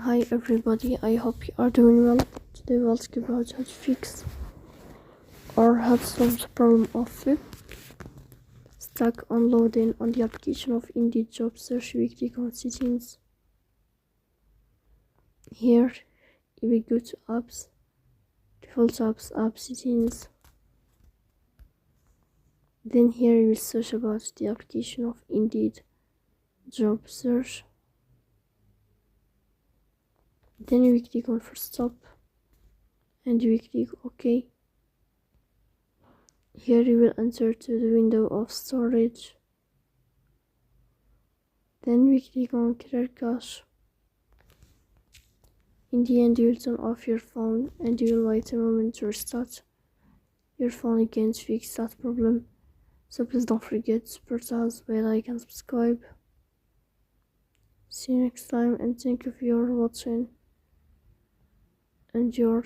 Hi everybody, I hope you are doing well. Today we'll talk about how to fix or how to solve the problem of stuck on loading on the application of Indeed job search. We click on settings. Here we go to apps, default apps, app settings. Then here we will search about the application of Indeed job search. Then we click on first stop and we click OK. Here you will enter to the window of storage. Then we click on clear cache. In the end, you will turn off your phone and you will wait a moment to restart your phone again to fix that problem. So please don't forget to support us by like and subscribe. See you next time and thank you for your watching and your